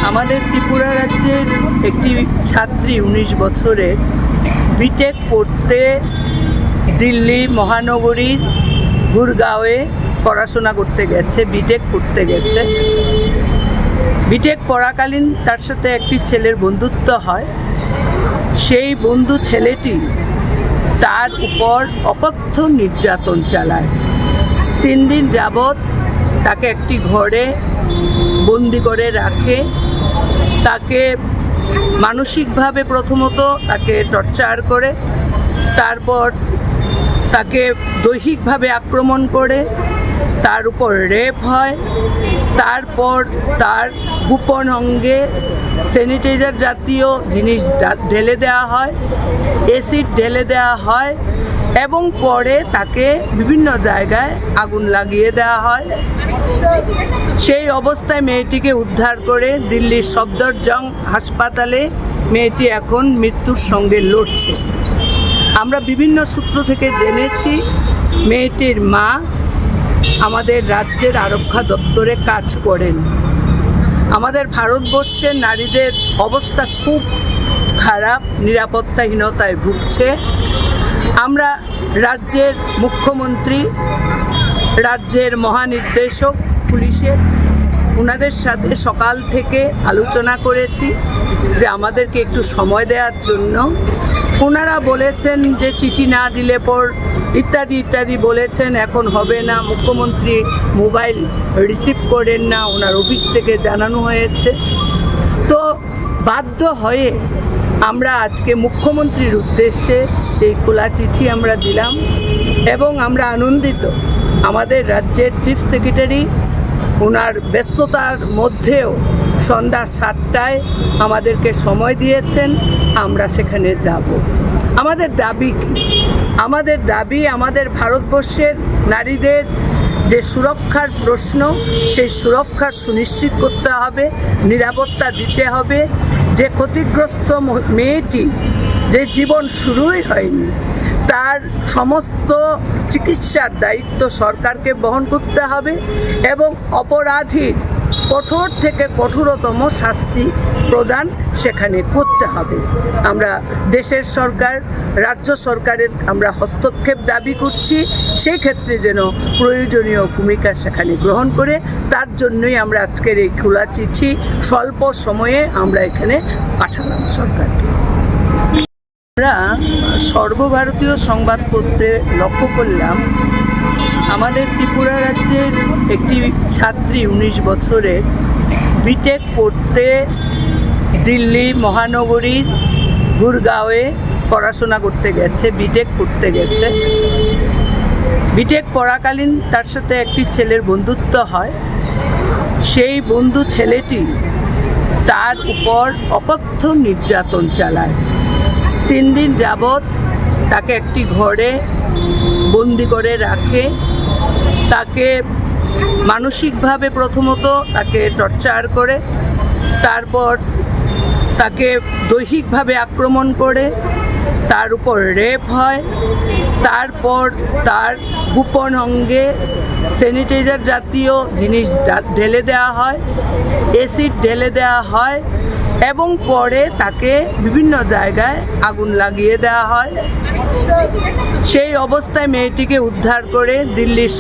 আমাদের ত্রিপুরা রাজ্যের একটি ছাত্রী 19 বছরের বিটেক পড়তে দিল্লি মহানগরীর গুরগাঁওয়ে পড়াশোনা করতে গেছে, বিটেক পড়তে গেছে। বিটেক পড়াকালীন তার সাথে একটি ছেলের বন্ধুত্ব হয়। সেই বন্ধু ছেলেটি তার উপর অকথ্য নির্যাতন চালায়। 3 দিন যাবৎ তাকে একটি ঘরে বন্দি করে রাখে। তাকে মানসিকভাবে প্রথমত তাকে টর্চার করে, তারপর তাকে দৈহিকভাবে আক্রমণ করে, তার উপর রেপ হয়, তারপর তার গোপন অঙ্গে স্যানিটাইজার জাতীয় জিনিস ঢেলে দেওয়া হয়, অ্যাসিড ঢেলে দেওয়া হয় এবং পরে তাকে বিভিন্ন জায়গায় আগুন লাগিয়ে দেওয়া হয়। সেই অবস্থায় মেয়েটিকে উদ্ধার করে দিল্লির সফদরজং হাসপাতালে মেয়েটি এখন মৃত্যুর সঙ্গে লড়ছে। আমরা বিভিন্ন সূত্র থেকে জেনেছি মেয়েটির মা আমাদের রাজ্যের আরক্ষা দপ্তরে কাজ করেন। আমাদের ভারতবর্ষের নারীদের অবস্থা খুব খারাপ, নিরাপত্তাহীনতায় ভুগছে। আমরা রাজ্যের মুখ্যমন্ত্রী, রাজ্যের মহানির্দেশক পুলিশের, ওনাদের সাথে সকাল থেকে আলোচনা করেছি যে আমাদেরকে একটু সময় দেওয়ার জন্য। ওনারা বলেছেন যে চিঠি না দিলে পর ইত্যাদি ইত্যাদি বলেছেন, এখন হবে না। মুখ্যমন্ত্রী মোবাইল রিসিভ করেন না, ওনার অফিস থেকে জানানো হয়েছে। তো বাধ্য হয়ে আমরা আজকে মুখ্যমন্ত্রীর উদ্দেশ্যে এই খোলা চিঠি আমরা দিলাম এবং আমরা আনন্দিত। আমাদের রাজ্যের চিফ সেক্রেটারি ওনার ব্যস্ততার মধ্যেও সন্ধ্যা 7টায় আমাদেরকে সময় দিয়েছেন, আমরা সেখানে যাব। আমাদের দাবি কি? আমাদের দাবি আমাদের ভারতবর্ষের নারীদের যে সুরক্ষার প্রশ্ন, সেই সুরক্ষা সুনিশ্চিত করতে হবে, নিরাপত্তা দিতে হবে। যে ক্ষতিগ্রস্ত মেয়েটি, যে জীবন শুরুই হয়নি, তার সমস্ত চিকিৎসার দায়িত্ব সরকারকে বহন করতে হবে এবং অপরাধীর কঠোর থেকে কঠোরতম শাস্তি প্রদান সেখানে করতে হবে। আমরা দেশের সরকার, রাজ্য সরকারের আমরা হস্তক্ষেপ দাবি করছি, সেই ক্ষেত্রে যেন প্রয়োজনীয় ভূমিকা সেখানে গ্রহণ করে। তার জন্যই আমরা আজকের এই খোলা চিঠি স্বল্প সময়ে আমরা এখানে পাঠালাম সরকারকে। আমরা সর্বভারতীয় সংবাদপত্রে লক্ষ্য করলাম আমাদের ত্রিপুরা রাজ্যের একটি ছাত্রী 19 বছরের বিটেক পড়তে দিল্লি মহানগরীর গুরগাঁওয়ে পড়াশোনা করতে গেছে, বিটেক পড়তে গেছে। বিটেক পড়াকালীন তার সাথে একটি ছেলের বন্ধুত্ব হয়। সেই বন্ধু ছেলেটি তার উপর অকথ্য নির্যাতন চালায়। 3 দিন যাবৎ তাকে একটি ঘরে বন্দি করে রাখে। তাকে মানসিকভাবে প্রথমত তাকে টর্চার করে, তারপর তাকে দৈহিকভাবে আক্রমণ করে, তার উপর রেপ হয়, তারপর তার গোপন অঙ্গে স্যানিটাইজার জাতীয় জিনিস ঢেলে দেওয়া হয়, অ্যাসিড ঢেলে দেওয়া হয় এবং পরে তাকে বিভিন্ন জায়গায় আগুন লাগিয়ে দেওয়া হয়। সেই অবস্থায় মেয়েটিকে উদ্ধার করে দিল্লির